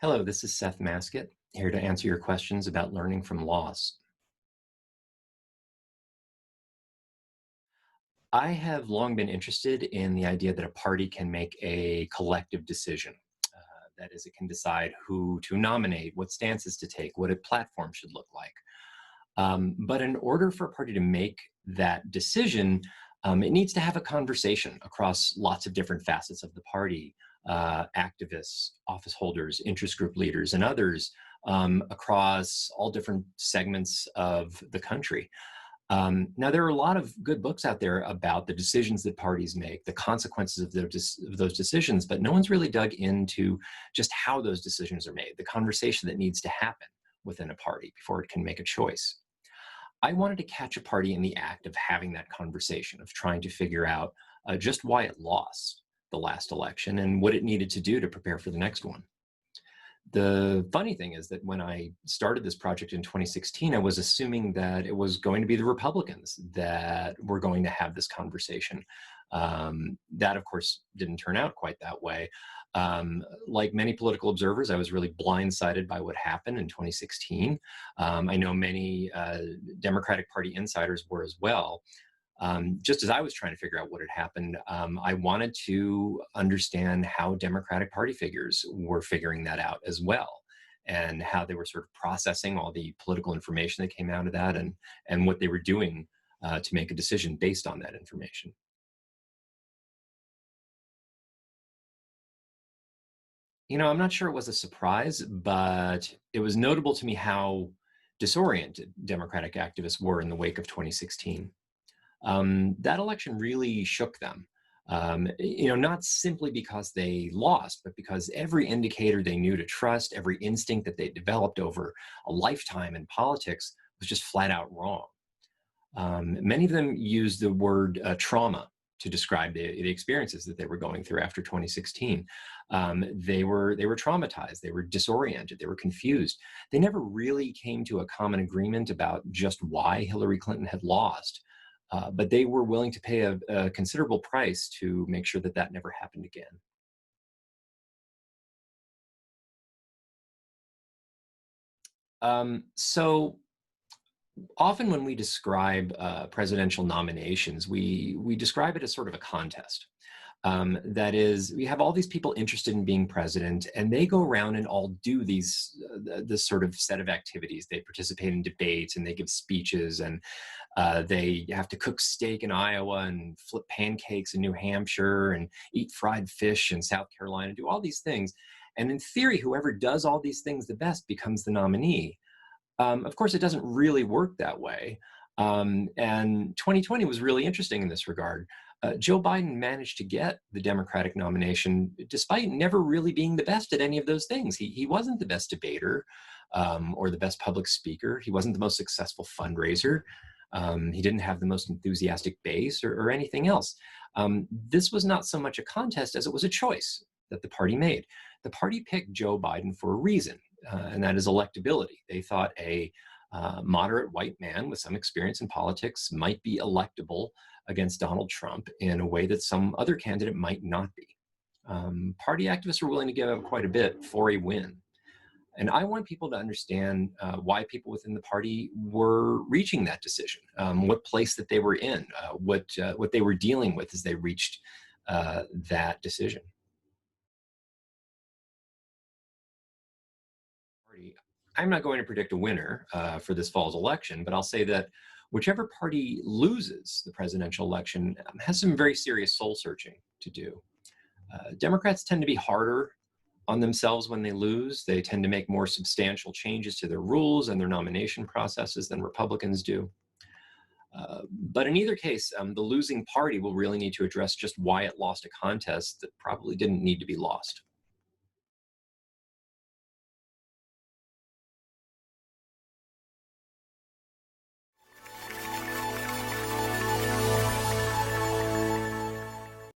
Hello, this is Seth Masket, here to answer your questions about learning from loss. I have long been interested in the idea that a party can make a collective decision. That is, it can decide who to nominate, what stances to take, what a platform should look like. But in order for a party to make that decision, it needs to have a conversation across lots of different facets of the party, activists, office holders, interest group leaders, and others across all different segments of the country. Now, there are a lot of good books out there about the decisions that parties make, the consequences of, of those decisions, but no one's really dug into just how those decisions are made, the conversation that needs to happen within a party before it can make a choice. I wanted to catch a party in the act of having that conversation, of trying to figure out just why it lost the last election and what it needed to do to prepare for the next one. The funny thing is that when I started this project in 2016, I was assuming that it was going to be the Republicans that were going to have this conversation. That, of course, didn't turn out quite that way. Like many political observers, I was really blindsided by what happened in 2016. I know many Democratic Party insiders were as well. Just as I was trying to figure out what had happened, I wanted to understand how Democratic Party figures were figuring that out as well, and how they were sort of processing all the political information that came out of that, and what they were doing to make a decision based on that information. I'm not sure it was a surprise, but it was notable to me how disoriented Democratic activists were in the wake of 2016. That election really shook them. Not simply because they lost, but because every indicator they knew to trust, every instinct that they developed over a lifetime in politics was just flat out wrong. Many of them used the word trauma to describe the experiences that they were going through after 2016. They were traumatized, they were disoriented, they were confused. They never really came to a common agreement about just why Hillary Clinton had lost. But they were willing to pay a considerable price to make sure that that never happened again. So often when we describe presidential nominations, we describe it as sort of a contest. That is, we have all these people interested in being president, and they go around and all do this sort of set of activities. They participate in debates, and they give speeches, and they have to cook steak in Iowa and flip pancakes in New Hampshire and eat fried fish in South Carolina, do all these things. And in theory, whoever does all these things the best becomes the nominee. Of course, it doesn't really work that way. And 2020 was really interesting in this regard. Joe Biden managed to get the Democratic nomination despite never really being the best at any of those things. He wasn't the best debater or the best public speaker. He wasn't the most successful fundraiser. He didn't have the most enthusiastic base or anything else. This was not so much a contest as it was a choice that the party made. The party picked Joe Biden for a reason, and that is electability. They thought a moderate white man with some experience in politics might be electable against Donald Trump in a way that some other candidate might not be. Party activists were willing to give up quite a bit for a win. And I want people to understand why people within the party were reaching that decision, what place that they were in, what they were dealing with as they reached that decision. Party. I'm not going to predict a winner for this fall's election, but I'll say that whichever party loses the presidential election has some very serious soul searching to do. Democrats tend to be harder on themselves when they lose. They tend to make more substantial changes to their rules and their nomination processes than Republicans do. But in either case, the losing party will really need to address just why it lost a contest that probably didn't need to be lost.